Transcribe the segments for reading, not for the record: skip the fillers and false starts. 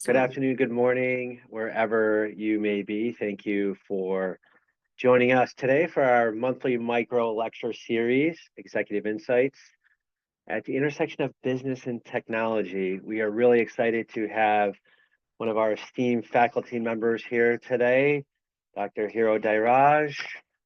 Good afternoon, good morning, wherever you may be. Thank you for joining us today for our monthly micro lecture series, Executive Insights. At the intersection of business and technology, we are really excited to have one of our esteemed faculty members here today, Dr. Hirudayaraj.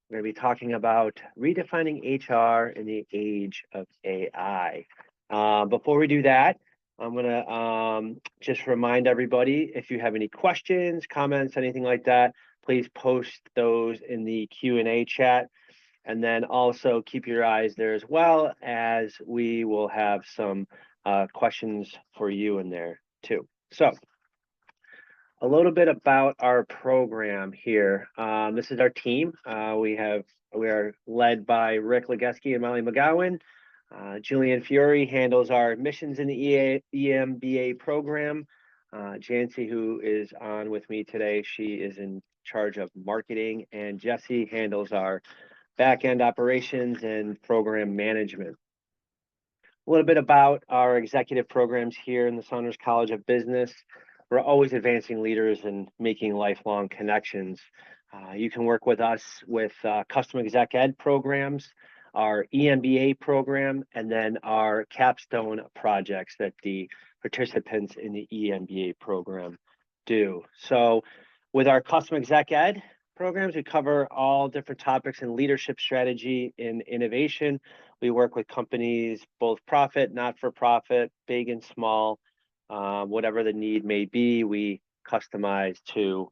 We're going to be talking about redefining HR in the age of AI. Before we do that, I'm going to just remind everybody, if you have any questions, comments, anything like that, please post those in the Q&A chat. And then also keep your eyes there as well, as we will have some questions for you in there too. So a little bit about our program here. This is our team. We are led by Rick Legeski and Molly McGowan. Julian Fiore handles our missions in the EMBA program. Jancy, who is on with me today, she is in charge of marketing, and Jesse handles our back-end operations and program management. A little bit about our executive programs here in the Saunders College of Business. We're always advancing leaders and making lifelong connections. You can work with us with custom exec ed programs, our EMBA program, and then our capstone projects that the participants in the EMBA program do. So with our custom exec ed programs, we cover all different topics in leadership strategy and innovation. We work with companies, both profit, not-for-profit, big and small, whatever the need may be, we customize to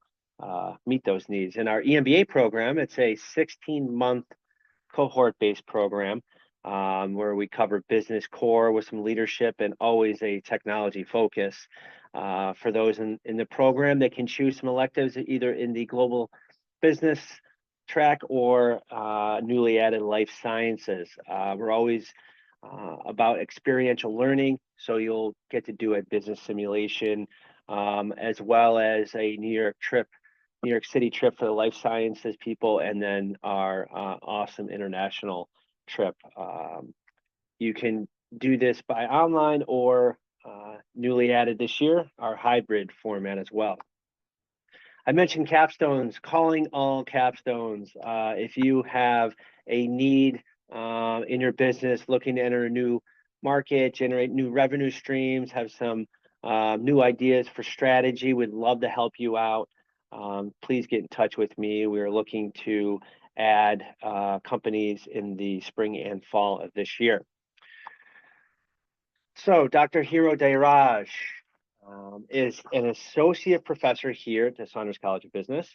meet those needs. In our EMBA program, it's a 16-month cohort-based program where we cover business core with some leadership and always a technology focus. For those in the program, they can choose some electives either in the global business track or newly added life sciences. We're always about experiential learning, so you'll get to do a business simulation as well as a New York City trip for the life sciences people, and then our awesome international trip. You can do this by online or newly added this year, our hybrid format as well. I mentioned capstones, calling all capstones. If you have a need in your business, looking to enter a new market, generate new revenue streams, have some new ideas for strategy, we'd love to help you out. Please get in touch with me. We are looking to add companies in the spring and fall of this year. So Dr. Hirudayaraj is an associate professor here at the Saunders College of Business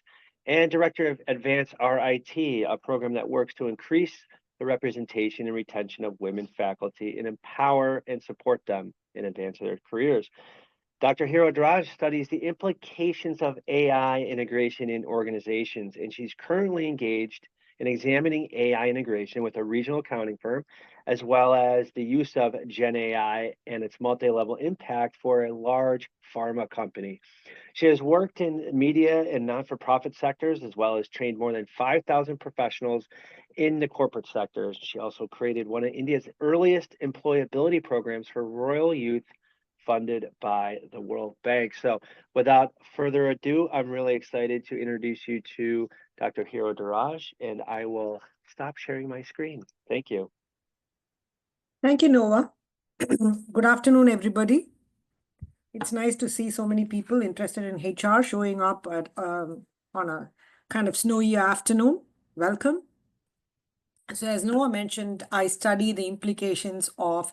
and director of Advanced RIT, a program that works to increase the representation and retention of women faculty and empower and support them in advancing their careers. Dr. Hirudayaraj studies the implications of AI integration in organizations, and she's currently engaged in examining AI integration with a regional accounting firm, as well as the use of Gen AI and its multi-level impact for a large pharma company. She has worked in media and not-for-profit sectors, as well as trained more than 5,000 professionals in the corporate sectors. She also created one of India's earliest employability programs for rural youth, funded by the World Bank. So without further ado, I'm really excited to introduce you to Dr. Hirudayaraj, and I will stop sharing my screen. Thank you. Thank you, Noah. Good afternoon, everybody. It's nice to see so many people interested in HR showing up at, on a kind of snowy afternoon. Welcome. So as Noah mentioned, I study the implications of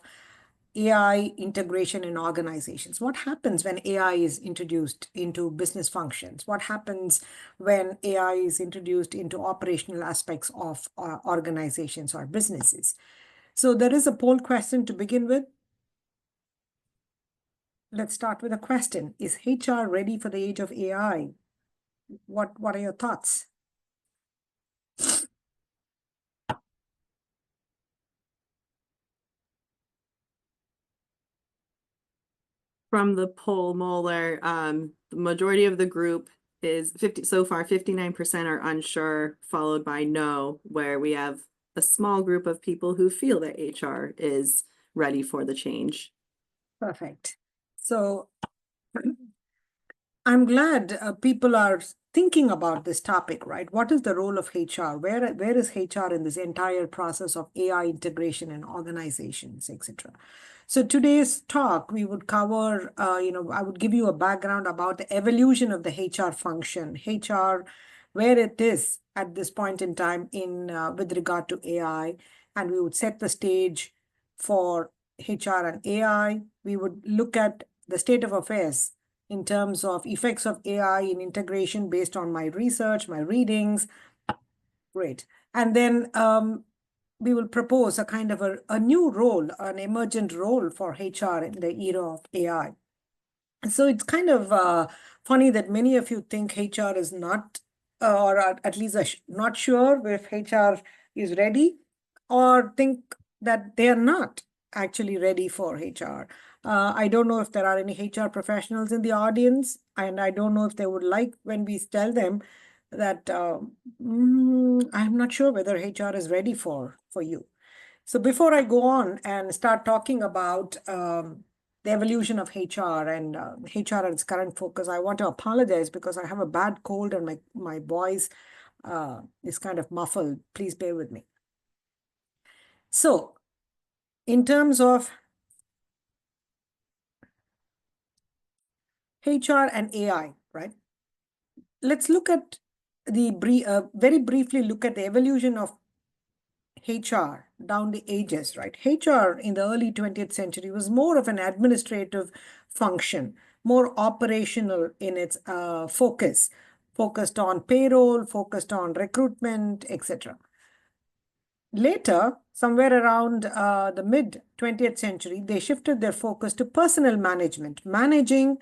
AI integration in organizations. What happens when AI is introduced into business functions? What happens when AI is introduced into operational aspects of organizations or businesses? So there is a poll question to begin with. Let's start with a question. Is HR ready for the age of AI? What are your thoughts? From the poll, Moeller, the majority of the group is 59% are unsure, followed by no, where we have a small group of people who feel that HR is ready for the change. Perfect. So I'm glad people are thinking about this topic, right? What is the role of HR? Where is HR in this entire process of AI integration in organizations, etc.? So today's talk, we would cover, I would give you a background about the evolution of the HR function, HR, where it is at this point in time with regard to AI, and we would set the stage for HR and AI. We would look at the state of affairs in terms of effects of AI in integration based on my research, my readings. Great. And then we will propose a kind of a new role, an emergent role for HR in the era of AI. So it's kind of funny that many of you think HR is not, or at least not sure if HR is ready, or think that they are not actually ready for HR. I don't know if there are any HR professionals in the audience, and I don't know if they would like when we tell them that I'm not sure whether HR is ready for you. So before I go on and start talking about the evolution of HR and HR and its current focus, I want to apologize because I have a bad cold and my voice is kind of muffled. Please bear with me. So in terms of HR and AI, right? Let's look at very briefly look at the evolution of HR down the ages, right? HR in the early 20th century was more of an administrative function, more operational in its focused on payroll, focused on recruitment, etc. Later, somewhere around the mid 20th century, they shifted their focus to personnel management, managing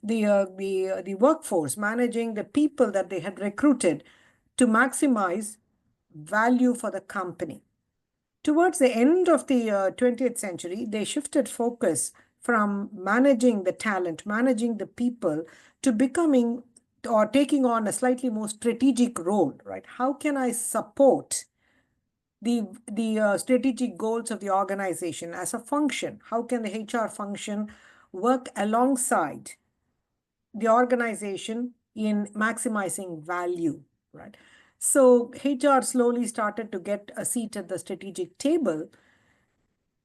the workforce, managing the people that they had recruited to maximize value for the company. Towards the end of the 20th century, they shifted focus from managing the talent, managing the people, to becoming or taking on a slightly more strategic role, right? How can I support the strategic goals of the organization as a function? How can the HR function work alongside the organization in maximizing value, right? So HR slowly started to get a seat at the strategic table.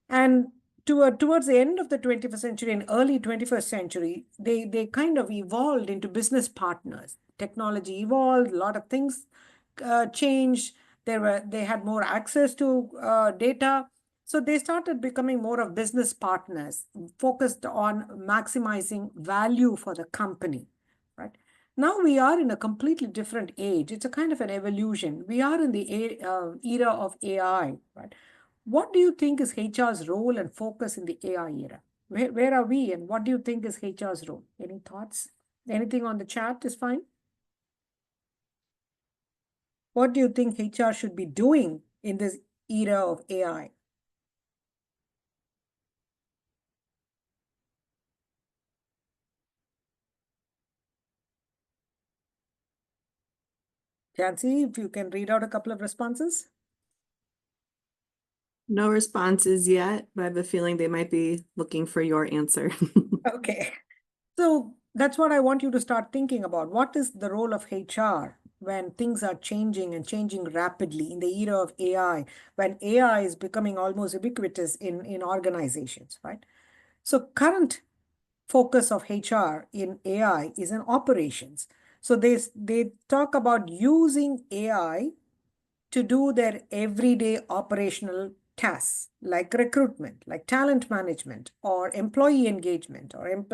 And towards the end of the 21st century and early 21st century, they kind of evolved into business partners. Technology evolved, a lot of things changed. They had more access to data. So they started becoming more of business partners, focused on maximizing value for the company, right? Now we are in a completely different age. It's a kind of an evolution. We are in the era of AI, right? What do you think is HR's role and focus in the AI era? Where are we and what do you think is HR's role? Any thoughts? Anything on the chat is fine. What do you think HR should be doing in this era of AI? Jancy, if you can read out a couple of responses. No responses yet, but I have a feeling they might be looking for your answer. Okay. So that's what I want you to start thinking about. What is the role of HR when things are changing and changing rapidly in the era of AI, when AI is becoming almost ubiquitous in organizations, right? So current focus of HR in AI is in operations. So they talk about using AI to do their everyday operational tasks like recruitment, like talent management, or employee engagement, or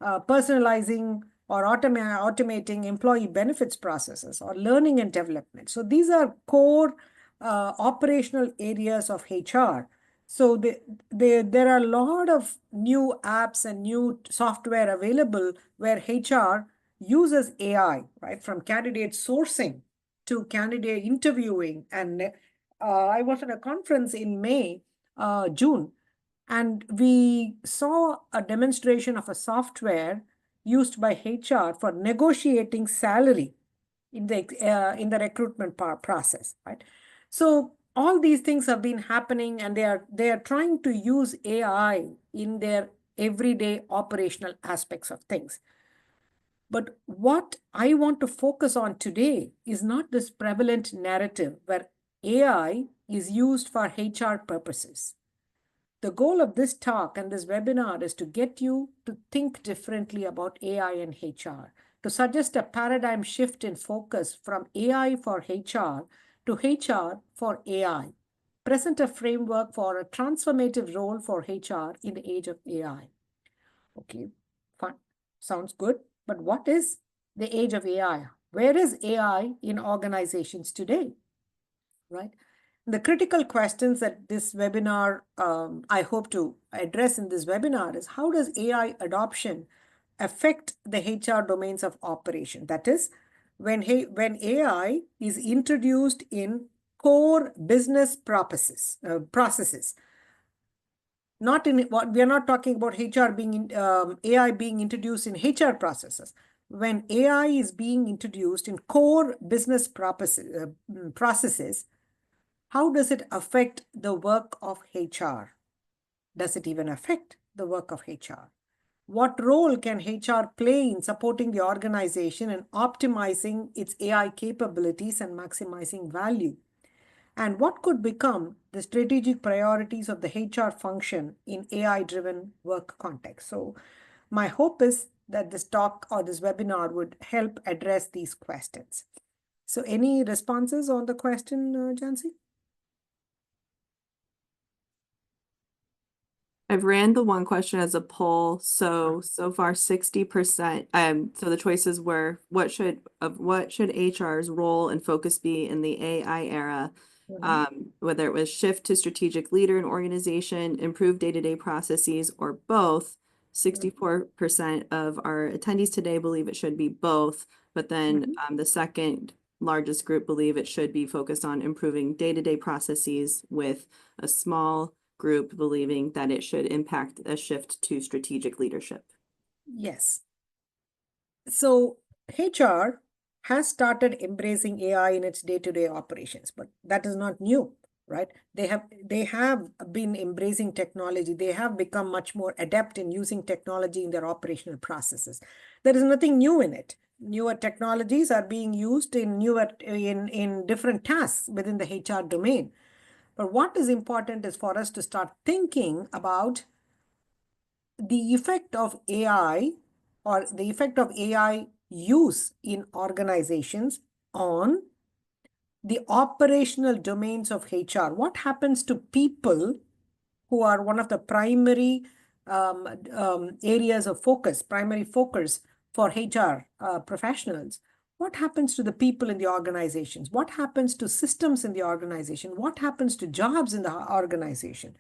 personalizing or automating employee benefits processes, or learning and development. So these are core operational areas of HR. So there are a lot of new apps and new software available where HR uses AI, right, from candidate sourcing to candidate interviewing. And I was at a conference in June, and we saw a demonstration of a software used by HR for negotiating salary in the recruitment process, right? So all these things have been happening, and they are trying to use AI in their everyday operational aspects of things. But what I want to focus on today is not this prevalent narrative where AI is used for HR purposes. The goal of this talk and this webinar is to get you to think differently about AI and HR, to suggest a paradigm shift in focus from AI for HR to HR for AI, present a framework for a transformative role for HR in the age of AI. Okay, fine. Sounds good. But what is the age of AI? Where is AI in organizations today? Right? The critical questions that this webinar, I hope to address in this webinar is how does AI adoption affect the HR domains of operation? That is, when AI is introduced in core business processes, not in what we are not talking about HR being AI being introduced in HR processes. When AI is being introduced in core business processes, how does it affect the work of HR? Does it even affect the work of HR? What role can HR play in supporting the organization and optimizing its AI capabilities and maximizing value? And what could become the strategic priorities of the HR function in AI-driven work context? So my hope is that this talk or this webinar would help address these questions. So any responses on the question, Jansi? I've ran the one question as a poll, so far 60%. So the choices were what should HR's role and focus be in the AI era? Whether it was shift to strategic leader in organization, improve day-to-day processes, or both. 64% of our attendees today believe it should be both, but then the second largest group believe it should be focused on improving day-to-day processes, with a small group believing that it should impact a shift to strategic leadership. Yes. So HR has started embracing AI in its day-to-day operations, but that is not new, right? They have been embracing technology. They have become much more adept in using technology in their operational processes. There is nothing new in it. Newer technologies are being used in different tasks within the HR domain. But what is important is for us to start thinking about the effect of AI or the effect of AI use in organizations on the operational domains of HR. What happens to people who are one of the primary areas of focus, primary focus for HR professionals? What happens to the people in the organizations? What happens to systems in the organization? What happens to jobs in the organization?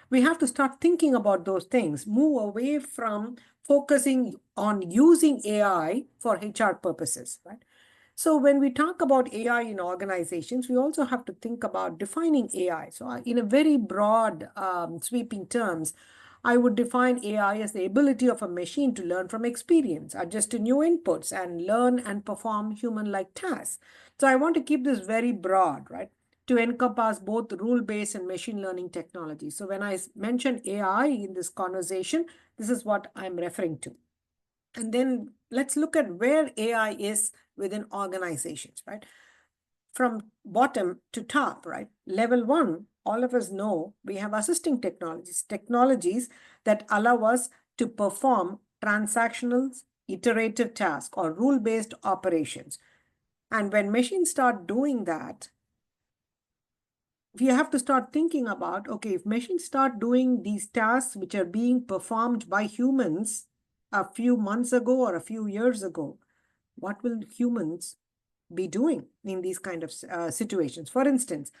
We have to start thinking about those things, move away from focusing on using AI for HR purposes, right? So when we talk about AI in organizations, we also have to think about defining AI. So in a very broad, sweeping terms, I would define AI as the ability of a machine to learn from experience, adjust to new inputs, and learn and perform human-like tasks. So I want to keep this very broad, right, to encompass both rule-based and machine learning technology. So when I mention AI in this conversation, this is what I'm referring to. And then let's look at where AI is within organizations, right? From bottom to top, right? Level 1, all of us know we have assisting technologies that allow us to perform transactional, iterative tasks or rule-based operations. And when machines start doing that, we have to start thinking about, okay, if machines start doing these tasks which are being performed by humans a few months ago or a few years ago, what will humans be doing in these kind of situations? For instance,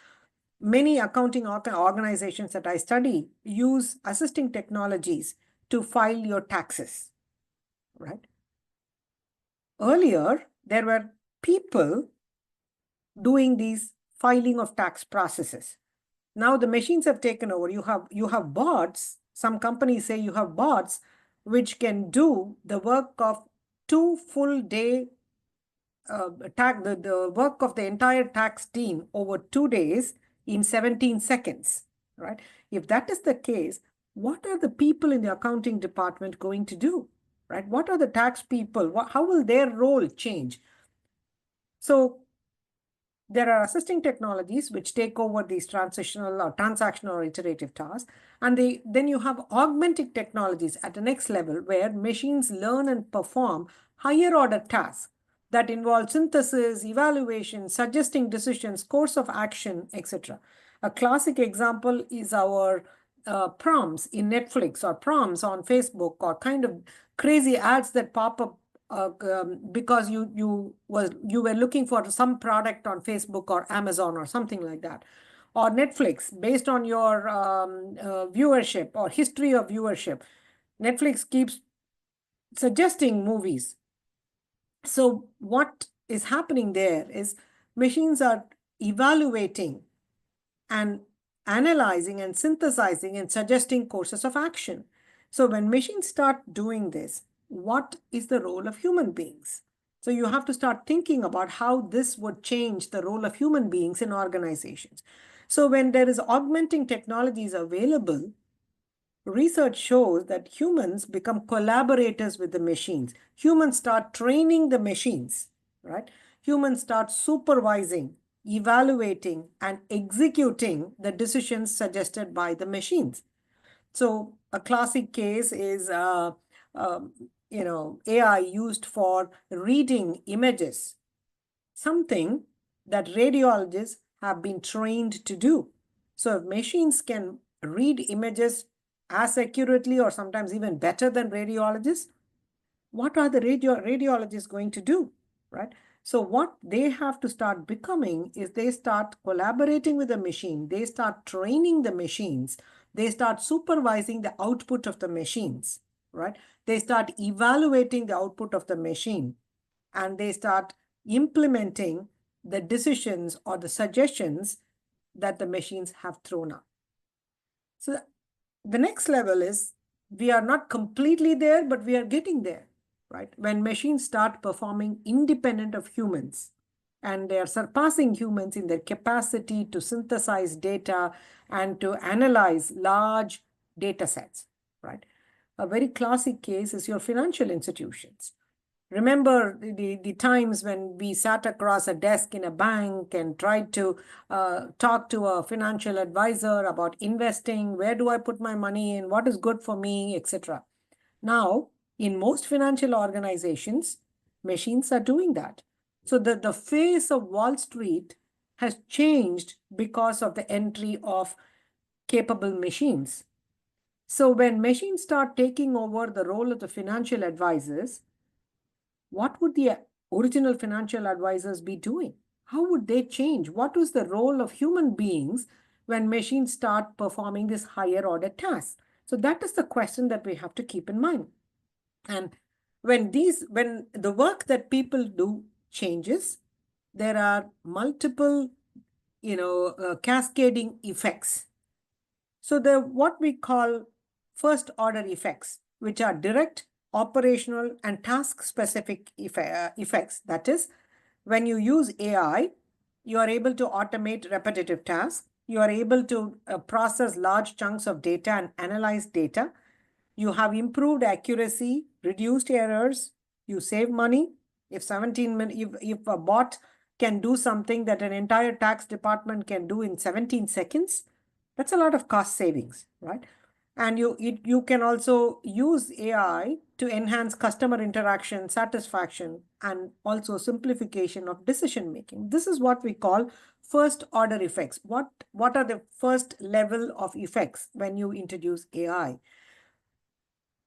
many accounting organizations that I study use assisting technologies to file your taxes, right? Earlier, there were people doing these filing of tax processes. Now the machines have taken over. You have bots. Some companies say you have bots which can do the work of 2 full day the work of the entire tax team over 2 days in 17 seconds, right? If that is the case, what are the people in the accounting department going to do? right? What are the tax people? How will their role change? So there are assisting technologies which take over these transitional or transactional or iterative tasks. And then you have augmenting technologies at the next level where machines learn and perform higher order tasks that involve synthesis, evaluation, suggesting decisions, course of action, etc. A classic example is our prompts in Netflix or prompts on Facebook or kind of crazy ads that pop up because you were looking for some product on Facebook or Amazon or something like that, or Netflix based on your viewership or history of viewership. Netflix keeps suggesting movies. So what is happening there is machines are evaluating and analyzing and synthesizing and suggesting courses of action. So when machines start doing this, what is the role of human beings? So you have to start thinking about how this would change the role of human beings in organizations. So when there is augmenting technologies available, research shows that humans become collaborators with the machines. Humans start training the machines, right? Humans start supervising, evaluating, and executing the decisions suggested by the machines. So a classic case is, AI used for reading images, something that radiologists have been trained to do. So if machines can read images as accurately or sometimes even better than radiologists, what are the radiologists going to do, right? So what they have to start becoming is they start collaborating with the machine, they start training the machines, they start supervising the output of the machines, right? They start evaluating the output of the machine, and they start implementing the decisions or the suggestions that the machines have thrown up. So the next level is we are not completely there, but we are getting there, right? When machines start performing independent of humans and they are surpassing humans in their capacity to synthesize data and to analyze large data sets, right? A very classic case is your financial institutions. Remember the times when we sat across a desk in a bank and tried to talk to a financial advisor about investing, where do I put my money in, what is good for me, etc. Now, in most financial organizations, machines are doing that. So the face of Wall Street has changed because of the entry of capable machines. So when machines start taking over the role of the financial advisors, what would the original financial advisors be doing? How would they change? What was the role of human beings when machines start performing this higher order task? So that is the question that we have to keep in mind. And when the work that people do changes, there are multiple, cascading effects. So what we call first order effects, which are direct, operational, and task-specific effects. That is, when you use AI, you are able to automate repetitive tasks. You are able to process large chunks of data and analyze data. You have improved accuracy, reduced errors. You save money. If 17 minutes, if a bot can do something that an entire tax department can do in 17 seconds, that's a lot of cost savings, right? And you can also use AI to enhance customer interaction, satisfaction, and also simplification of decision making. This is what we call first order effects. What are the first level of effects when you introduce AI?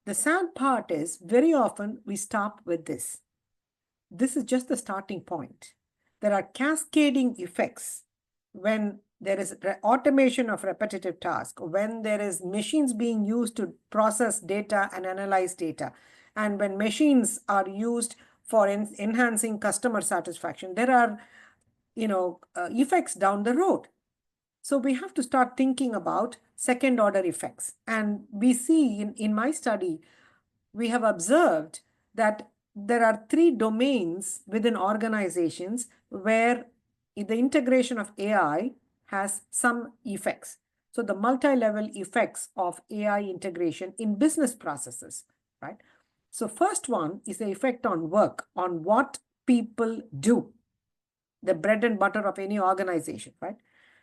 The sad part is very often we stop with this. This is just the starting point. There are cascading effects when there is automation of repetitive tasks, when there is machines being used to process data and analyze data, and when machines are used for enhancing customer satisfaction, there are effects down the road. So we have to start thinking about second order effects. And we see in my study, we have observed that there are 3 domains within organizations where the integration of AI has some effects. So the multi-level effects of AI integration in business processes, right? So first one is the effect on work, on what people do, the bread and butter of any organization, right?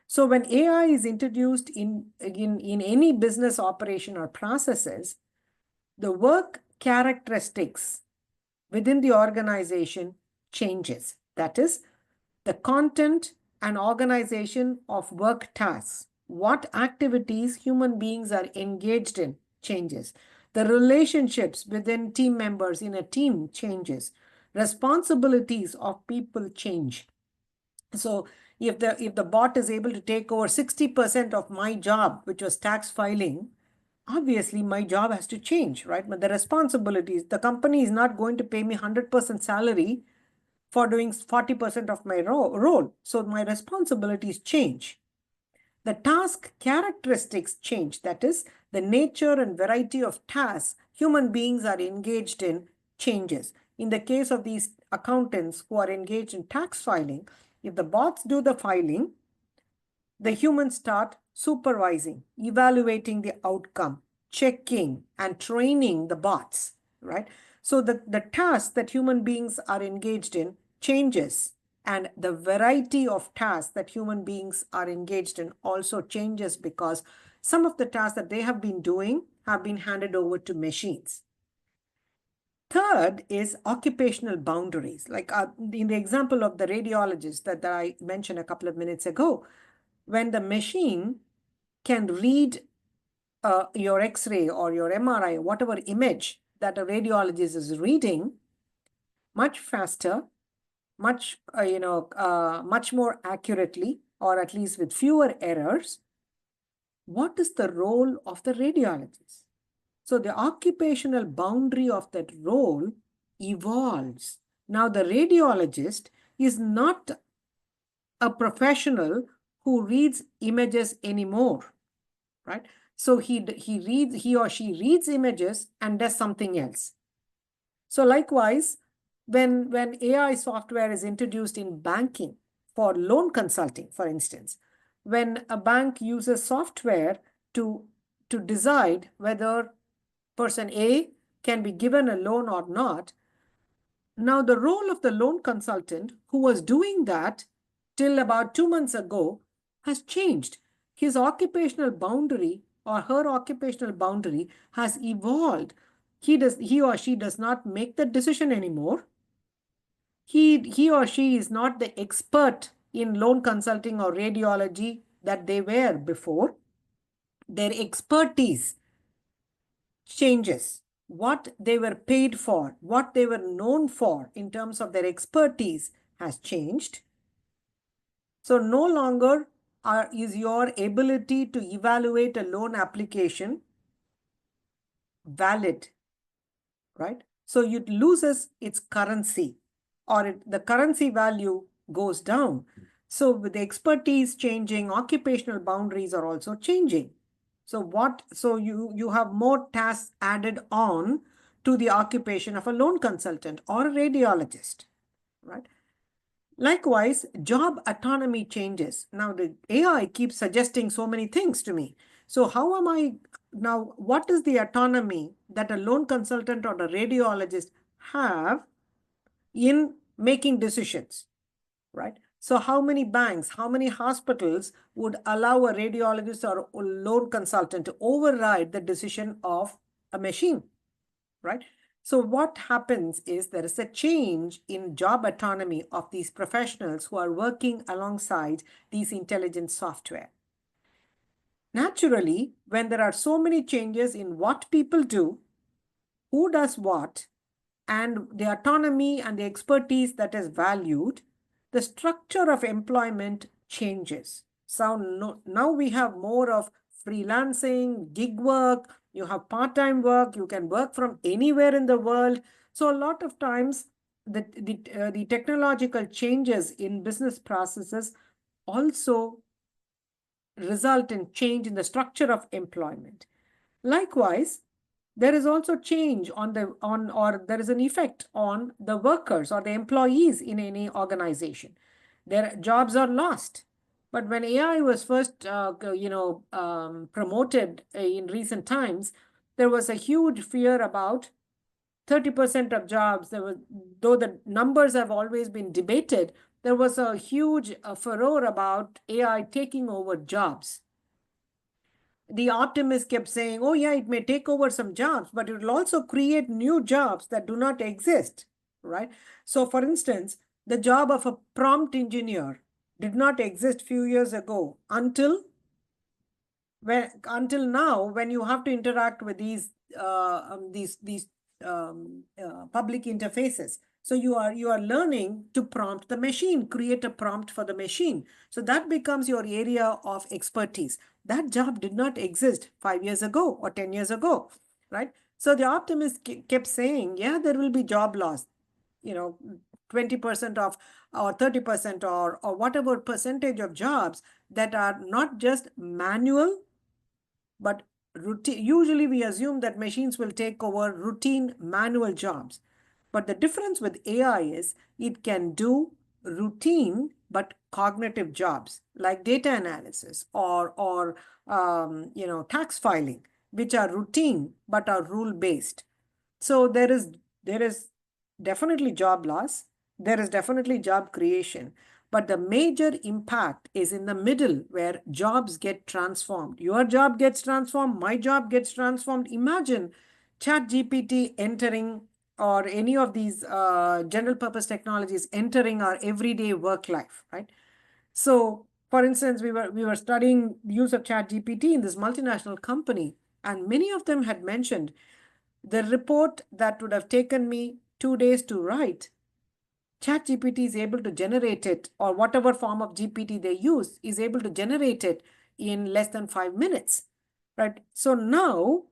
So when AI is introduced in any business operation or processes, the work characteristics within the organization changes. That is, the content and organization of work tasks, what activities human beings are engaged in changes. The relationships within team members in a team changes. Responsibilities of people change. So if the bot is able to take over 60% of my job, which was tax filing, obviously my job has to change, right? But the responsibilities, the company is not going to pay me 100% salary for doing 40% of my role. So my responsibilities change. The task characteristics change. That is, the nature and variety of tasks human beings are engaged in changes. In the case of these accountants who are engaged in tax filing, if the bots do the filing, the humans start supervising, evaluating the outcome, checking and training the bots, right? So the task that human beings are engaged in changes, and the variety of tasks that human beings are engaged in also changes, because some of the tasks that they have been doing have been handed over to machines. Third is occupational boundaries. Like in the example of the radiologist that I mentioned a couple of minutes ago, when the machine can read your X-ray or your MRI, whatever image that a radiologist is reading, much faster, much much more accurately, or at least with fewer errors, what is the role of the radiologist? So the occupational boundary of that role evolves. Now the radiologist is not a professional who reads images anymore, right? So he or she reads images and does something else. So likewise, when AI software is introduced in banking for loan consulting, for instance, when a bank uses software to decide whether person A can be given a loan or not, now the role of the loan consultant who was doing that till about 2 months ago has changed. His occupational boundary or her occupational boundary has evolved. He or she does not make the decision anymore. He or she is not the expert in loan consulting or radiology that they were before. Their expertise changes. What they were paid for, what they were known for in terms of their expertise has changed. So no longer is your ability to evaluate a loan application valid, right? So it loses its currency, or the currency value goes down. So with the expertise changing, occupational boundaries are also changing. So you have more tasks added on to the occupation of a loan consultant or a radiologist, right? Likewise, job autonomy changes. Now the AI keeps suggesting so many things to me. So how am I now? What is the autonomy that a loan consultant or a radiologist have in making decisions, right? So how many banks, how many hospitals would allow a radiologist or a loan consultant to override the decision of a machine, right? So what happens is there is a change in job autonomy of these professionals who are working alongside these intelligent software. Naturally, when there are so many changes in what people do, who does what, and the autonomy and the expertise that is valued, the structure of employment changes. So now we have more of freelancing, gig work, you have part-time work, you can work from anywhere in the world. So a lot of times the technological changes in business processes also result in change in the structure of employment. Likewise, there is also change or there is an effect on the workers or the employees in any organization. Their jobs are lost. But when AI was first, promoted in recent times, there was a huge fear about 30% of jobs, though the numbers have always been debated, there was a huge furor about AI taking over jobs. The optimists kept saying, oh yeah, it may take over some jobs, but it will also create new jobs that do not exist, right? So for instance, the job of a prompt engineer did not exist few years ago until now, when you have to interact with these public interfaces. So you are learning to prompt the machine, create a prompt for the machine. So that becomes your area of expertise. That job did not exist 5 years ago or 10 years ago, right? So the optimists kept saying, yeah, there will be job loss, 20% of or 30% or whatever percentage of jobs that are not just manual, but routine. Usually we assume that machines will take over routine manual jobs. But the difference with AI is it can do routine but cognitive jobs like data analysis or tax filing, which are routine but are rule based. So there is definitely job loss. There is definitely job creation. But the major impact is in the middle where jobs get transformed. Your job gets transformed. My job gets transformed. Imagine ChatGPT entering or any of these general purpose technologies entering our everyday work life, right? So, for instance, we were studying use of ChatGPT in this multinational company, and many of them had mentioned the report that would have taken me 2 days to write, ChatGPT is able to generate it, or whatever form of GPT they use is able to generate it in less than 5 minutes, right? So now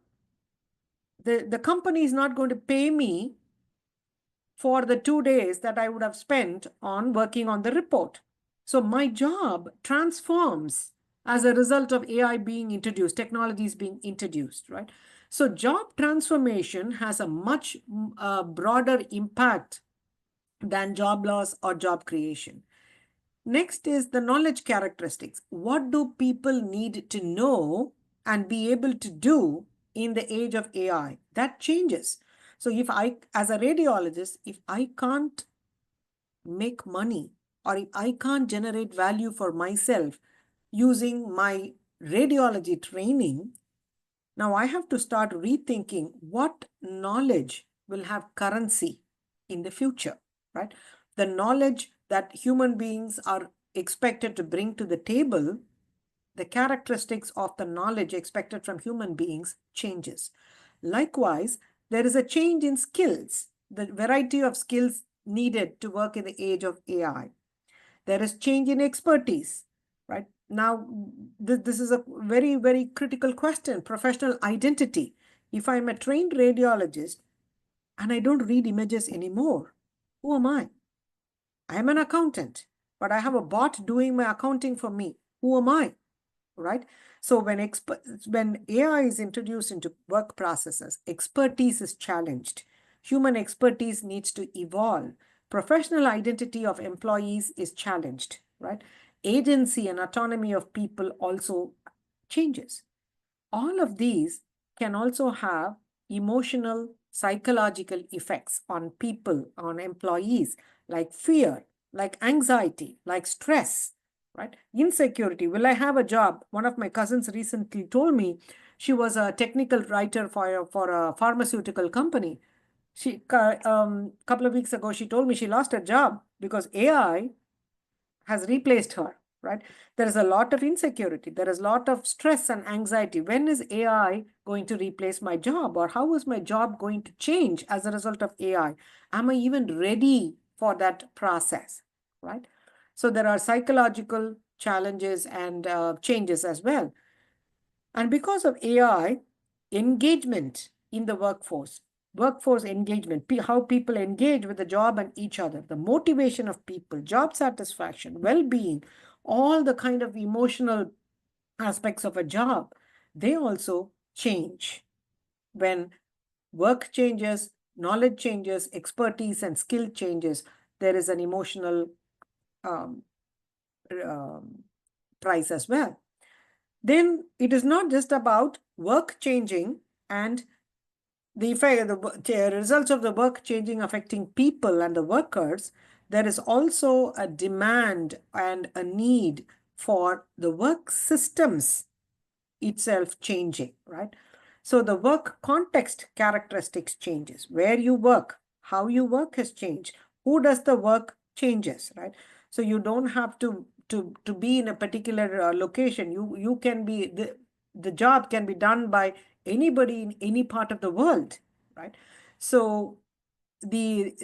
the company is not going to pay me for the 2 days that I would have spent on working on the report. So my job transforms as a result of AI being introduced, technologies being introduced, right? So job transformation has a much broader impact than job loss or job creation. Next is the knowledge characteristics. What do people need to know and be able to do in the age of AI? That changes. So if I, as a radiologist, if I can't make money or if I can't generate value for myself using my radiology training, now I have to start rethinking what knowledge will have currency in the future, right? The knowledge that human beings are expected to bring to the table, the characteristics of the knowledge expected from human beings changes. Likewise, there is a change in skills, the variety of skills needed to work in the age of AI. There is change in expertise, right? Now, this is a very, very critical question, professional identity. If I'm a trained radiologist and I don't read images anymore, who am I? I'm an accountant, but I have a bot doing my accounting for me. Who am I? Right? So when AI is introduced into work processes, expertise is challenged. Human expertise needs to evolve. Professional identity of employees is challenged, right? Agency and autonomy of people also changes. All of these can also have emotional, psychological effects on people, on employees, like fear, like anxiety, like stress, right? Insecurity. Will I have a job? One of my cousins recently told me she was a technical writer for a pharmaceutical company. She couple of weeks ago, she told me she lost her job because AI has replaced her, right? There is a lot of insecurity. There is a lot of stress and anxiety. When is AI going to replace my job? Or how is my job going to change as a result of AI? Am I even ready for that process, right? So there are psychological challenges and changes as well. And because of AI, engagement in the workforce engagement, how people engage with the job and each other, the motivation of people, job satisfaction, well-being, all the kind of emotional aspects of a job, they also change. When work changes, knowledge changes, expertise and skill changes, there is an emotional price as well. Then it is not just about work changing and the effect, the results of the work changing, affecting people and the workers, there is also a demand and a need for the work systems itself changing, right? So the work context characteristics changes. Where you work, how you work has changed. Who does the work changes, right? So you don't have to be in a particular location. You can be, the job can be done by anybody in any part of the world, right? So the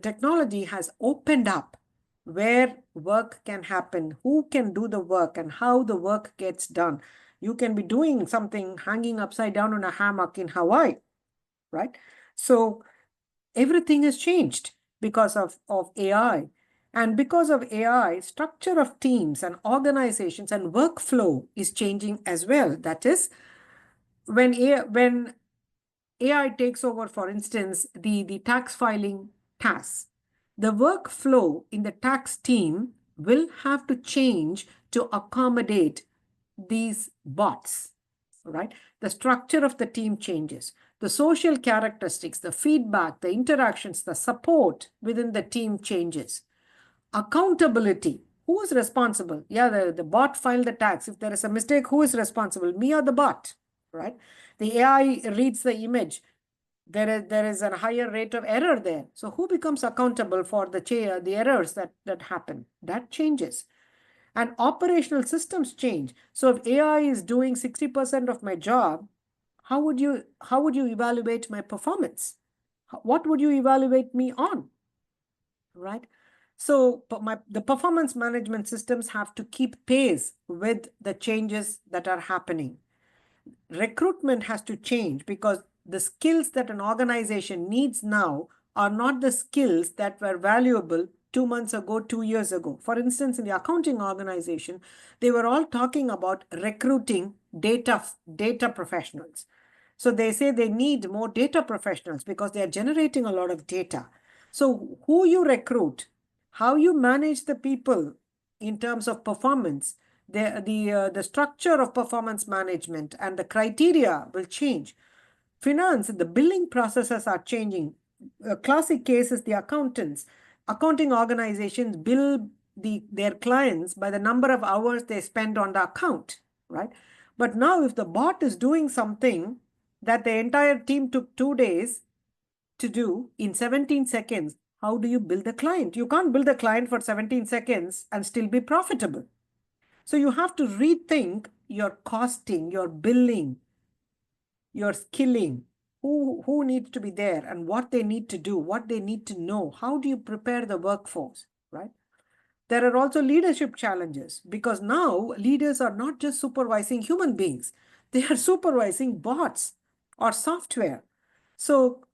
technology has opened up where work can happen, who can do the work, and how the work gets done. You can be doing something hanging upside down on a hammock in Hawaii, right? So everything has changed because of AI. And because of AI, structure of teams and organizations and workflow is changing as well. That is, when AI takes over, for instance, the tax filing tasks, the workflow in the tax team will have to change to accommodate these bots, right? The structure of the team changes. The social characteristics, the feedback, the interactions, the support within the team changes. Accountability. Who is responsible? Yeah, the bot filed the tax. If there is a mistake, who is responsible? Me or the bot, right? The AI reads the image. There is a higher rate of error there. So who becomes accountable for the errors that happen? That changes. And operational systems change. So if AI is doing 60% of my job, how would you evaluate my performance? What would you evaluate me on? Right? So the performance management systems have to keep pace with the changes that are happening. Recruitment has to change because the skills that an organization needs now are not the skills that were valuable 2 months ago, 2 years ago. For instance, in the accounting organization, they were all talking about recruiting data professionals. So they say they need more data professionals because they are generating a lot of data. So who you recruit, how you manage the people in terms of performance, the structure of performance management and the criteria will change. Finance, the billing processes are changing. A classic case is the accountants. Accounting organizations bill their clients by the number of hours they spend on the account, right? But now if the bot is doing something that the entire team took 2 days to do in 17 seconds, how do you bill the client? You can't bill the client for 17 seconds and still be profitable. So you have to rethink your costing, your billing, your skilling, who needs to be there and what they need to do, what they need to know. How do you prepare the workforce, right? There are also leadership challenges because now leaders are not just supervising human beings. They are supervising bots or software. So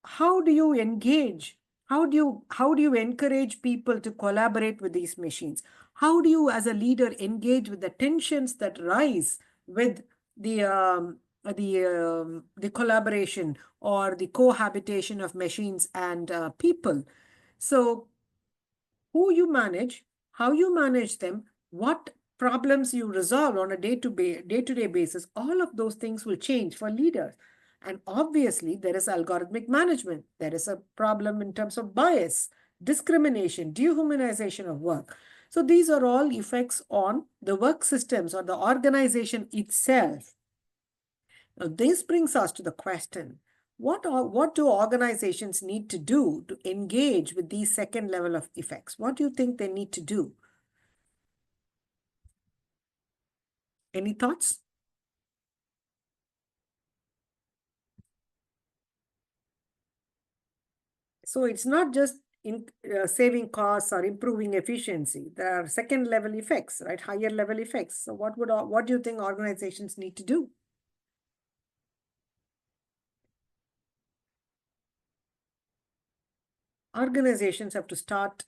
how do you engage? How do you encourage people to collaborate with these machines? How do you, as a leader, engage with the tensions that rise with the collaboration or the cohabitation of machines and people? So who you manage, how you manage them, what problems you resolve on a day-to-day basis, all of those things will change for leaders. And obviously, there is algorithmic management. There is a problem in terms of bias, discrimination, dehumanization of work. So these are all effects on the work systems or the organization itself. Now, this brings us to the question, what do organizations need to do to engage with these second level of effects? What do you think they need to do? Any thoughts? So it's not just in saving costs or improving efficiency. There are second level effects, right? Higher level effects. So what do you think organizations need to do? Organizations have to start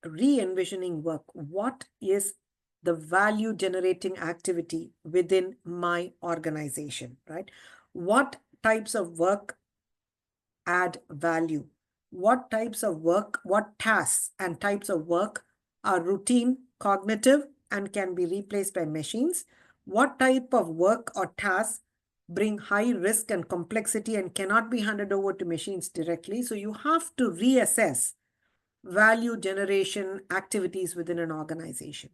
re-envisioning work. What is the value generating activity within my organization, right? What types of work add value? What types of work, what tasks and types of work are routine, cognitive, and can be replaced by machines? What type of work or tasks bring high risk and complexity and cannot be handed over to machines directly. So you have to reassess value generation activities within an organization.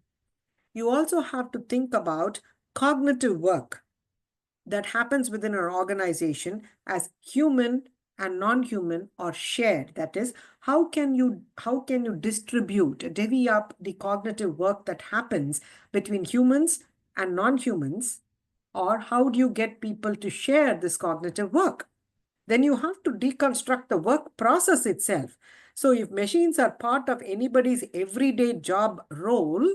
You also have to think about cognitive work that happens within an organization as human and non-human are shared. That is, how can you distribute, divvy up the cognitive work that happens between humans and non-humans, or how do you get people to share this cognitive work? Then you have to deconstruct the work process itself. So if machines are part of anybody's everyday job role,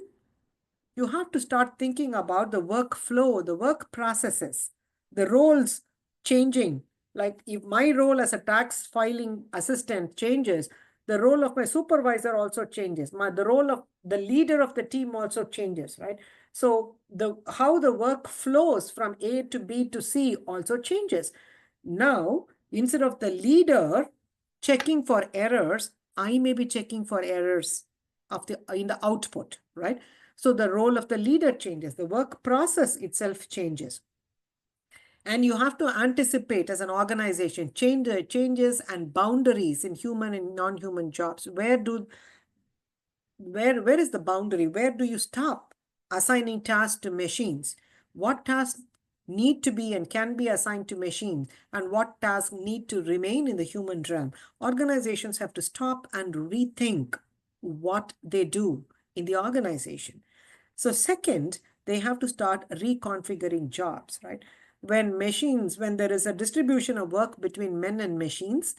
you have to start thinking about the workflow, the work processes, the roles changing. Like if my role as a tax filing assistant changes, the role of my supervisor also changes. The role of the leader of the team also changes, right? So how the work flows from A to B to C also changes. Now, instead of the leader checking for errors, I may be checking for errors in the output, right? So the role of the leader changes, the work process itself changes. And you have to anticipate as an organization changes and boundaries in human and non-human jobs. Where is the boundary? Where do you stop assigning tasks to machines? What tasks need to be and can be assigned to machines, and what tasks need to remain in the human realm? Organizations have to stop and rethink what they do in the organization. So second, they have to start reconfiguring jobs, right? When there is a distribution of work between men and machines,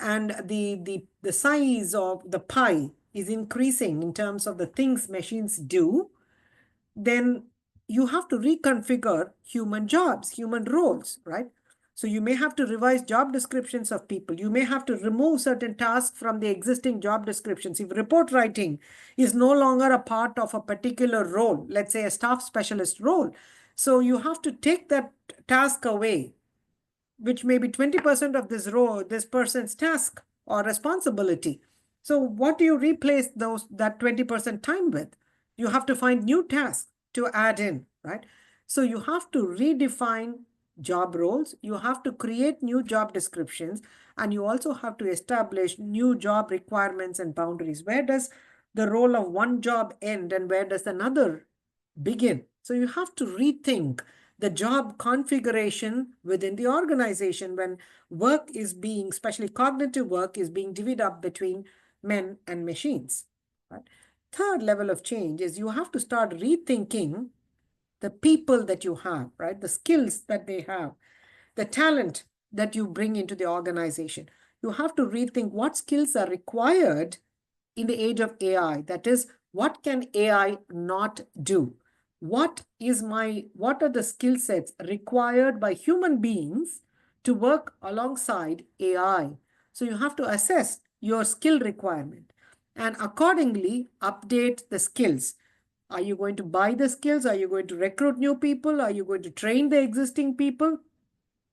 and the size of the pie is increasing in terms of the things machines do, then you have to reconfigure human jobs, human roles, right? So you may have to revise job descriptions of people. You may have to remove certain tasks from the existing job descriptions. If report writing is no longer a part of a particular role, let's say a staff specialist role, so you have to take that task away, which may be 20% of this person's task or responsibility. So what do you replace that 20% time with? You have to find new tasks to add in, right? So you have to redefine job roles. You have to create new job descriptions, and you also have to establish new job requirements and boundaries. Where does the role of one job end and where does another begin? So you have to rethink the job configuration within the organization when work is being, especially cognitive work, is being divvied up between men and machines. Right? Third level of change is you have to start rethinking the people that you have, right? The skills that they have, the talent that you bring into the organization. You have to rethink what skills are required in the age of AI. That is, what can AI not do? What are the skill sets required by human beings to work alongside AI? So you have to assess your skill requirement and accordingly update the skills. Are you going to buy the skills? Are you going to recruit new people? Are you going to train the existing people?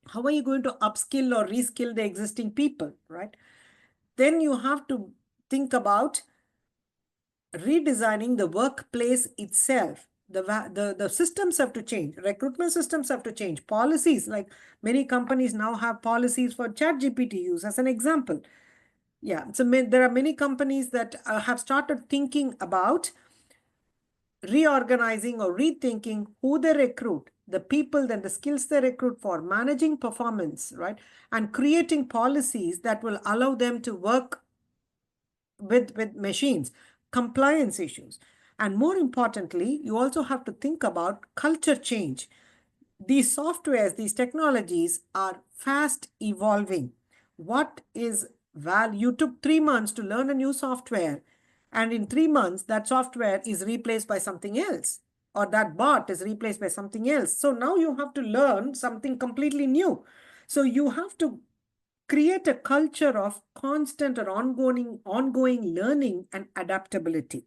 How are you going to upskill or reskill the existing people, right? Then you have to think about redesigning the workplace itself. The systems have to change. Recruitment systems have to change. Policies, like many companies now have policies for ChatGPT use as an example. Yeah, so there are many companies that have started thinking about reorganizing or rethinking who they recruit, the people, then the skills they recruit for, managing performance, right? And creating policies that will allow them to work with machines, compliance issues. And more importantly, you also have to think about culture change. These softwares, these technologies are fast evolving. What is value? You took 3 months to learn a new software, and in 3 months, that software is replaced by something else, or that bot is replaced by something else. So now you have to learn something completely new. So you have to create a culture of constant or ongoing learning and adaptability.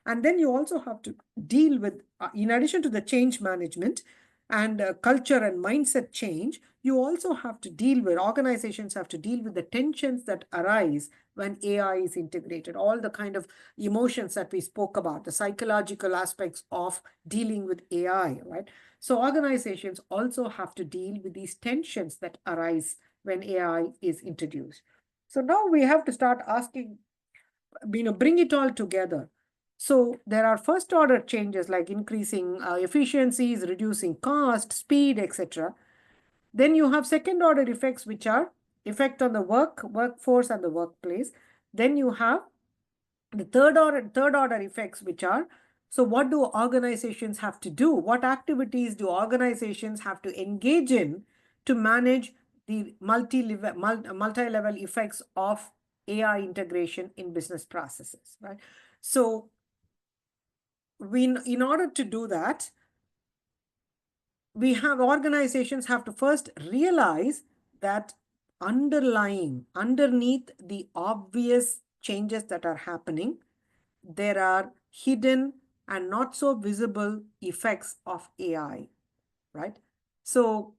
And then you also have to deal with, in addition to the change management and culture and mindset change, you also have to deal with, organizations have to deal with the tensions that arise when AI is integrated, all the kind of emotions that we spoke about, the psychological aspects of dealing with AI, right? So organizations also have to deal with these tensions that arise when AI is introduced. So now we have to start asking, bring it all together. So there are first order changes like increasing efficiencies, reducing cost, speed, etc. Then you have second order effects, which are effect on the workforce and the workplace. Then you have the third order effects, which are, so what do organizations have to do? What activities do organizations have to engage in to manage the multi-level effects of AI integration in business processes, right? So in order to do that, organizations have to first realize that underneath the obvious changes that are happening, there are hidden and not so visible effects of AI, right? So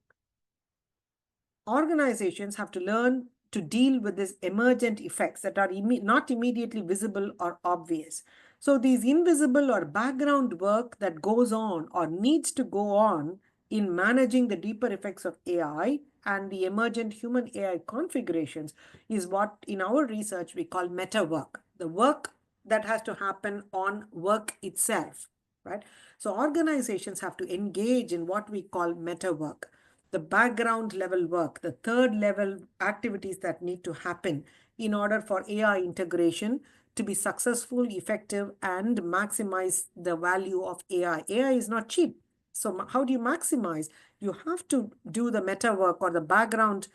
organizations have to learn to deal with these emergent effects that are not immediately visible or obvious. So these invisible or background work that goes on or needs to go on in managing the deeper effects of AI and the emergent human AI configurations is what in our research we call meta work, the work that has to happen on work itself, right? So organizations have to engage in what we call meta work, the background level work, the third level activities that need to happen in order for AI integration to be successful, effective, and maximize the value of AI. AI is not cheap. So how do you maximize? You have to do the meta work or the background,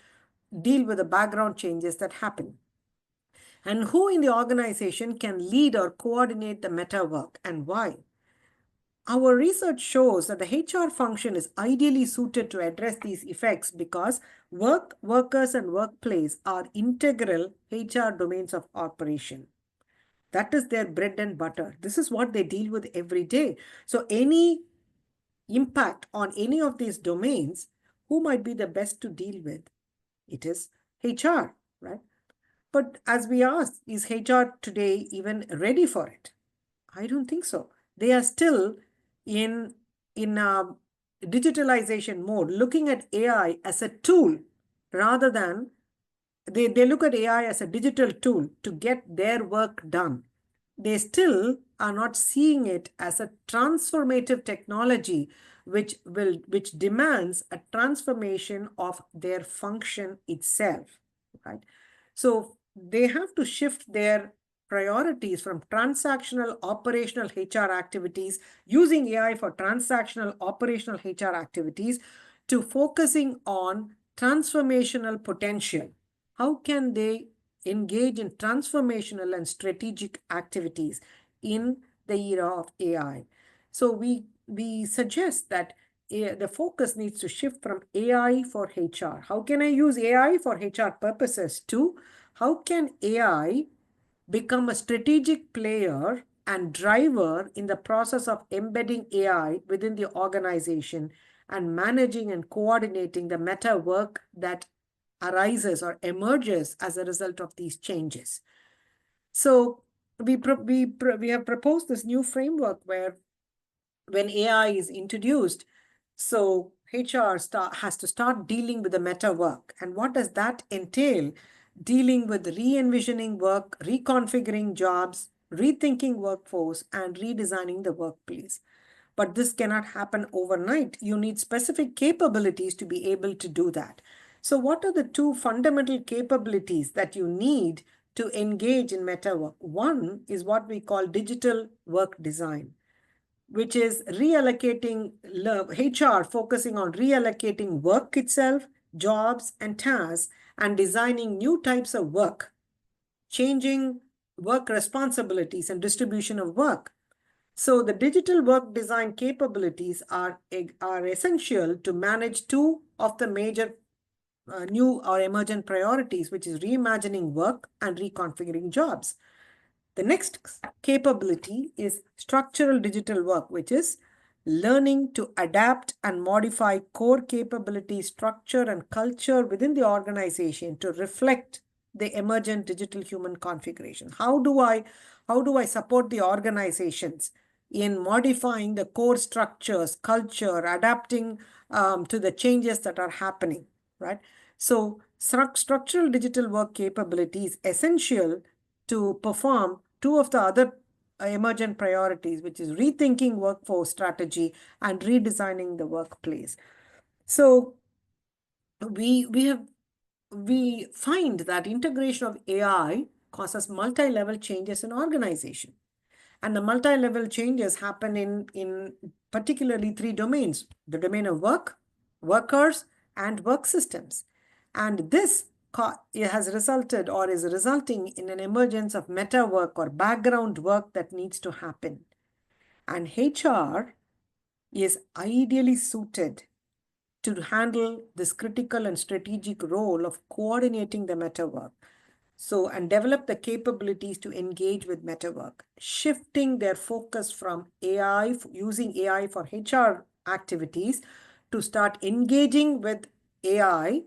deal with the background changes that happen. And who in the organization can lead or coordinate the meta work and why? Our research shows that the HR function is ideally suited to address these effects because workers, and workplace are integral HR domains of operation. That is their bread and butter. This is what they deal with every day. So any impact on any of these domains, who might be the best to deal with? It is HR, right? But as we asked, is HR today even ready for it? I don't think so. They are still in digitalization mode, looking at AI as a tool rather than they look at AI as a digital tool to get their work done. They still are not seeing it as a transformative technology which demands a transformation of their function itself, right? So they have to shift their priorities from transactional operational HR activities, using AI for transactional operational HR activities, to focusing on transformational potential. How can they engage in transformational and strategic activities in the era of AI? So we suggest that the focus needs to shift from AI for HR. How can I use AI for HR purposes to how can AI become a strategic player and driver in the process of embedding AI within the organization and managing and coordinating the meta work that arises or emerges as a result of these changes. So we have proposed this new framework where when AI is introduced, so HR has to start dealing with the meta work. And what does that entail? Dealing with re-envisioning work, reconfiguring jobs, rethinking workforce, and redesigning the workplace. But this cannot happen overnight. You need specific capabilities to be able to do that. So what are the two fundamental capabilities that you need to engage in meta work? One is what we call digital work design, which is reallocating HR, focusing on reallocating work itself, jobs and tasks, and designing new types of work, changing work responsibilities and distribution of work. So the digital work design capabilities are essential to manage two of the major new or emergent priorities, which is reimagining work and reconfiguring jobs. The next capability is structural digital work, which is learning to adapt and modify core capability, structure, and culture within the organization to reflect the emergent digital human configuration. How do I support the organizations in modifying the core structures, culture, adapting to the changes that are happening, right? So structural digital work capability is essential to perform two of the other emergent priorities, which is rethinking workforce strategy and redesigning the workplace. So we find that integration of AI causes multi-level changes in organization. And the multi-level changes happen in particularly three domains: the domain of work, workers, and work systems. And this has resulted or is resulting in an emergence of meta work or background work that needs to happen. And HR is ideally suited to handle this critical and strategic role of coordinating the meta work. So, and develop the capabilities to engage with meta work, shifting their focus from AI, using AI for HR activities, to start engaging with AI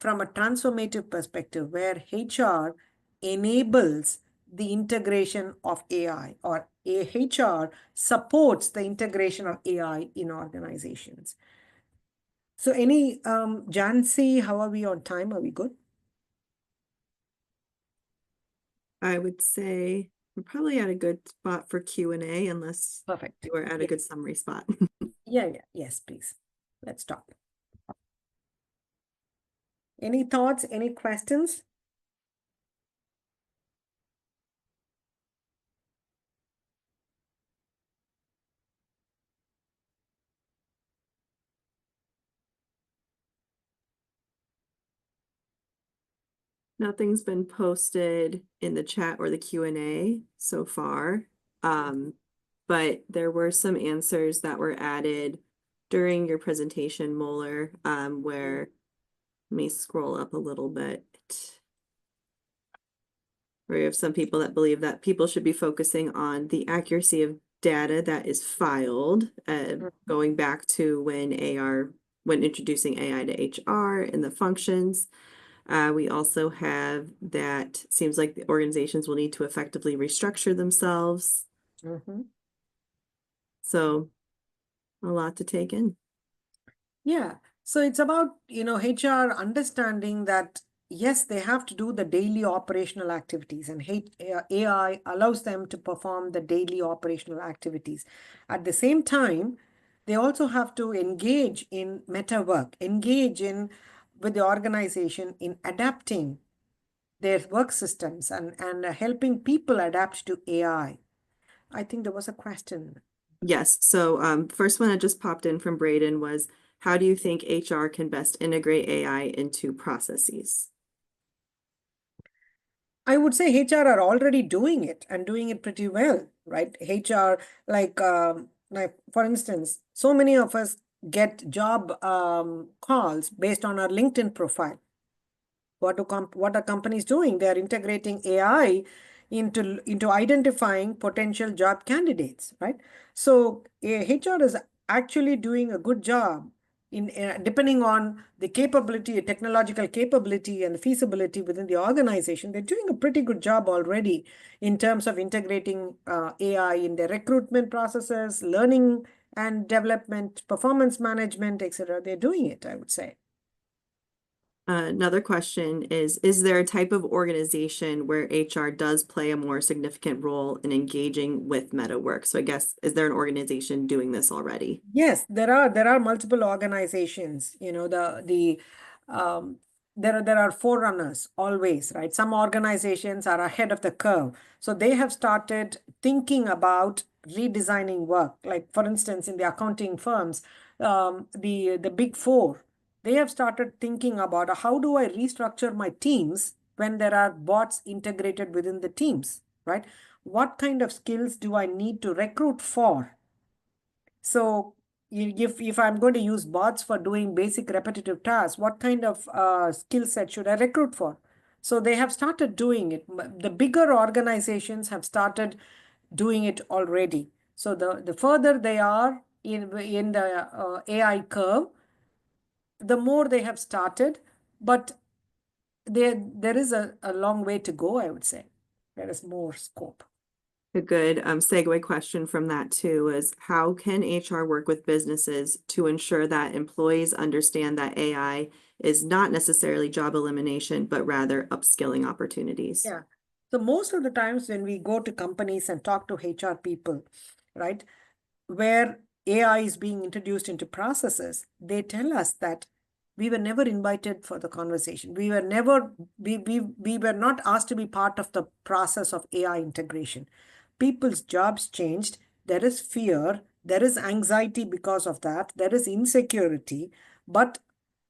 from a transformative perspective where HR enables the integration of AI, or HR supports the integration of AI in organizations. So any, Jancy, how are we on time? Are we good? I would say we're probably at a good spot for Q&A unless Perfect. we're at a good summary spot. Yes, please. Let's stop. Any thoughts, any questions? Nothing's been posted in the chat or the Q&A so far. But there were some answers that were added during your presentation, Moeller, where, let me scroll up a little bit. Where you have some people that believe that people should be focusing on the accuracy of data that is filed, going back to when introducing AI to HR and the functions. We also have that seems like the organizations will need to effectively restructure themselves. So a lot to take in. Yeah. So it's about, HR understanding that, yes, they have to do the daily operational activities, and AI allows them to perform the daily operational activities. At the same time, they also have to engage in meta work, with the organization in adapting their work systems and helping people adapt to AI. I think there was a question. Yes. So first one that just popped in from Braden was, how do you think HR can best integrate AI into processes? I would say HR are already doing it and doing it pretty well, right? HR, like for instance, so many of us get job calls based on our LinkedIn profile. What are companies doing? They are integrating AI into identifying potential job candidates, right? So HR is actually doing a good job in depending on the capability, technological capability, and the feasibility within the organization. They're doing a pretty good job already in terms of integrating AI in their recruitment processes, learning and development, performance management, etc. They're doing it, I would say. Another question is there a type of organization where HR does play a more significant role in engaging with meta work? So I guess, is there an organization doing this already? Yes, there are multiple organizations. There are forerunners always, right? Some organizations are ahead of the curve. So they have started thinking about redesigning work. Like, for instance, in the accounting firms, the big four, they have started thinking about how do I restructure my teams when there are bots integrated within the teams, right? What kind of skills do I need to recruit for? So if I'm going to use bots for doing basic repetitive tasks, what kind of skill set should I recruit for? So they have started doing it. The bigger organizations have started doing it already. So the further they are in the AI curve, the more they have started, but there is a long way to go, I would say. There is more scope. A good segue question from that too is how can HR work with businesses to ensure that employees understand that AI is not necessarily job elimination, but rather upskilling opportunities? Yeah. So most of the times when we go to companies and talk to HR people, right, where AI is being introduced into processes, they tell us that we were never invited for the conversation. We were not asked to be part of the process of AI integration. People's jobs changed. There is fear. There is anxiety because of that. There is insecurity. But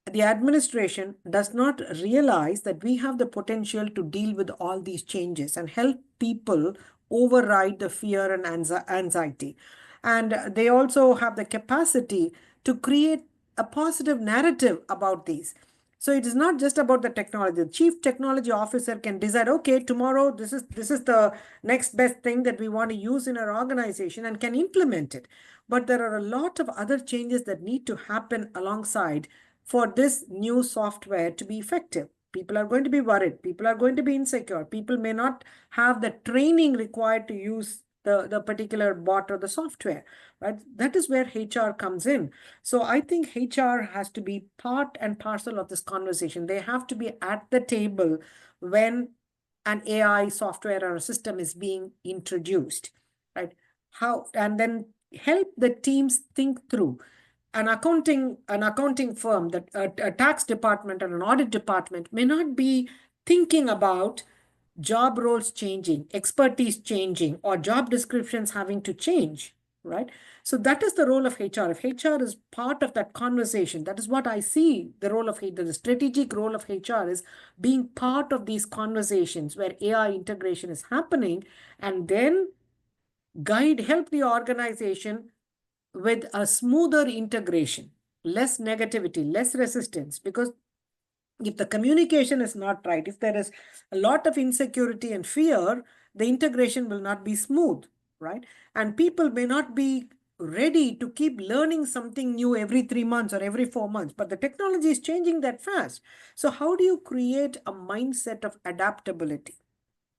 the administration does not realize that we have the potential to deal with all these changes and help people override the fear and anxiety. And they also have the capacity to create a positive narrative about these. So it is not just about the technology. The chief technology officer can decide, okay, tomorrow this is the next best thing that we want to use in our organization and can implement it. But there are a lot of other changes that need to happen alongside for this new software to be effective. People are going to be worried. People are going to be insecure. People may not have the training required to use the particular bot or the software, right? That is where HR comes in. So I think HR has to be part and parcel of this conversation. They have to be at the table when an AI software or a system is being introduced, right? And then help the teams think through. An accounting firm, that a tax department and an audit department may not be thinking about job roles changing, expertise changing, or job descriptions having to change, right? So that is the role of HR. If HR is part of that conversation, that is what I see the role of the strategic role of HR is being part of these conversations where AI integration is happening, and then help the organization with a smoother integration, less negativity, less resistance. Because if the communication is not right, if there is a lot of insecurity and fear, the integration will not be smooth, right? And people may not be ready to keep learning something new every 3 months or every 4 months, but the technology is changing that fast. So how do you create a mindset of adaptability,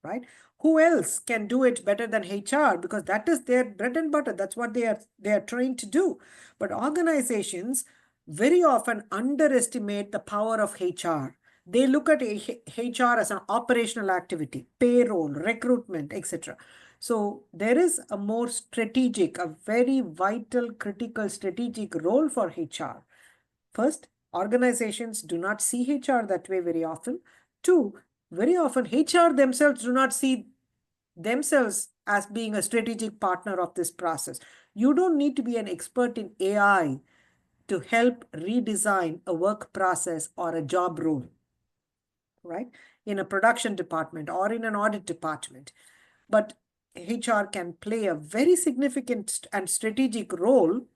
right? Who else can do it better than HR? Because that is their bread and butter. That's what they are trained to do. But organizations very often underestimate the power of HR. They look at HR as an operational activity, payroll, recruitment, etc. So there is a more strategic, a very vital, critical strategic role for HR. First, organizations do not see HR that way very often. Two, very often HR themselves do not see themselves as being a strategic partner of this process. You don't need to be an expert in AI to help redesign a work process or a job role, right? In a production department or in an audit department. But HR can play a very significant and strategic role,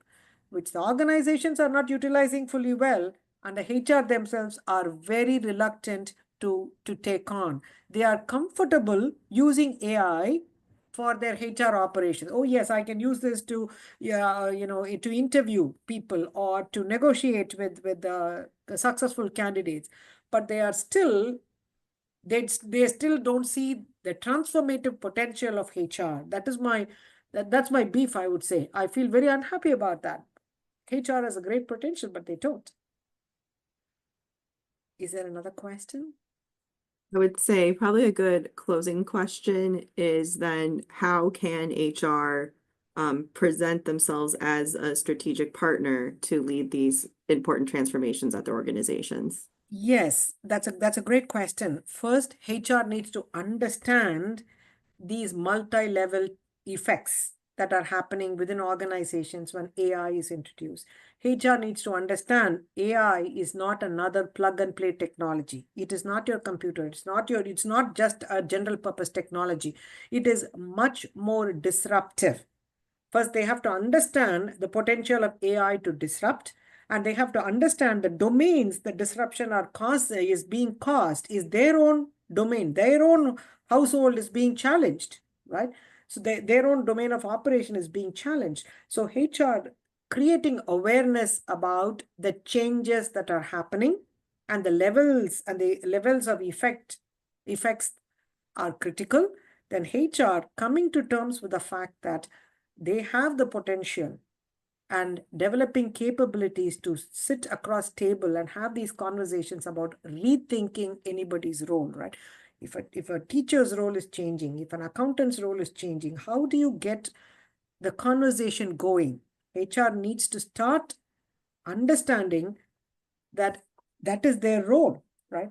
which the organizations are not utilizing fully well, and the HR themselves are very reluctant to take on. They are comfortable using AI for their HR operations. Oh yes, I can use this to, to interview people or to negotiate with the successful candidates. But they still don't see the transformative potential of HR. That's my beef, I would say. I feel very unhappy about that. HR has a great potential, but they don't. Is there another question? I would say probably a good closing question is then how can HR present themselves as a strategic partner to lead these important transformations at their organizations? Yes, that's a great question. First, HR needs to understand these multi-level effects that are happening within organizations when AI is introduced. HR needs to understand AI is not another plug and play technology. It is not your computer. It's not just a general purpose technology. It is much more disruptive. First, they have to understand the potential of AI to disrupt, and they have to understand the domains the disruption is being caused is their own domain. Their own household is being challenged, right? So their own domain of operation is being challenged. So HR creating awareness about the changes that are happening and the levels of effects are critical, then HR coming to terms with the fact that they have the potential and developing capabilities to sit across table and have these conversations about rethinking anybody's role, right? If a teacher's role is changing, if an accountant's role is changing, how do you get the conversation going? HR needs to start understanding that that is their role, right?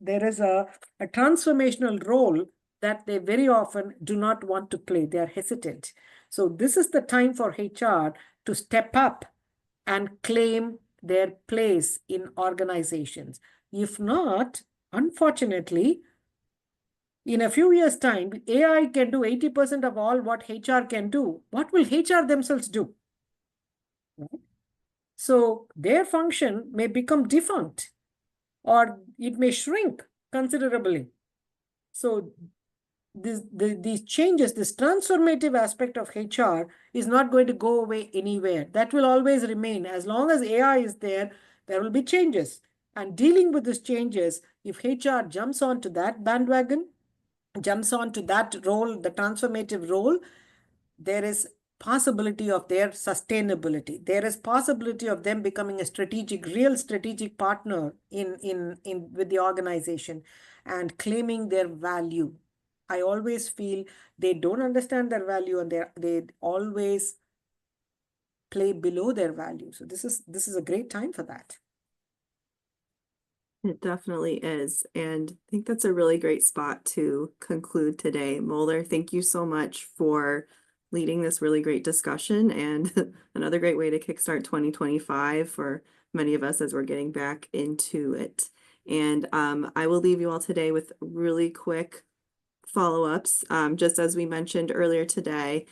There is a transformational role that they very often do not want to play. They are hesitant. So this is the time for HR to step up and claim their place in organizations. If not, unfortunately, in a few years' time, AI can do 80% of all what HR can do. What will HR themselves do? Right? So their function may become defunct or it may shrink considerably. So these changes, this transformative aspect of HR is not going to go away anywhere. That will always remain. As long as AI is there, there will be changes. And dealing with these changes, if HR jumps onto that bandwagon, jumps onto that role, the transformative role, there is possibility of their sustainability. There is possibility of them becoming a real strategic partner in with the organization and claiming their value. I always feel they don't understand their value and they always play below their value. So this is a great time for that. It definitely is. And I think that's a really great spot to conclude today. Moeller, thank you so much for leading this really great discussion and another great way to kickstart 2025 for many of us as we're getting back into it. And I will leave you all today with really quick follow-ups. Just as we mentioned earlier today,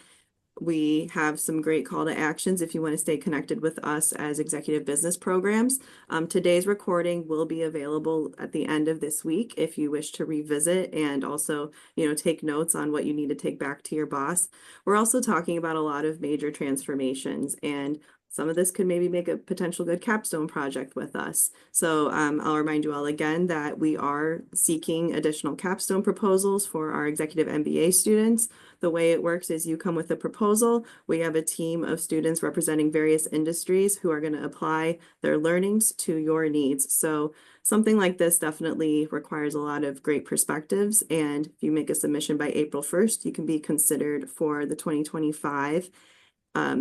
we have some great call to actions if you want to stay connected with us as executive business programs. Today's recording will be available at the end of this week if you wish to revisit and also, take notes on what you need to take back to your boss. We're also talking about a lot of major transformations, and some of this could maybe make a potential good capstone project with us. So I'll remind you all again that we are seeking additional capstone proposals for our executive MBA students. The way it works is you come with a proposal. We have a team of students representing various industries who are going to apply their learnings to your needs. So something like this definitely requires a lot of great perspectives. And if you make a submission by April 1st, you can be considered for the 2025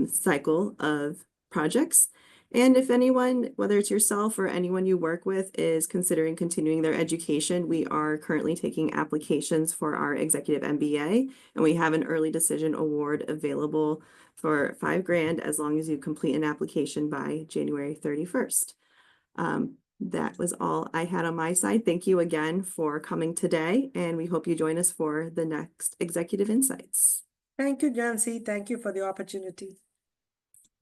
cycle of projects. And if anyone, whether it's yourself or anyone you work with, is considering continuing their education, we are currently taking applications for our executive MBA, and we have an early decision award available for $5,000 as long as you complete an application by January 31st. That was all I had on my side. Thank you again for coming today, and we hope you join us for the next Executive Insights. Thank you, Jancy. Thank you for the opportunity.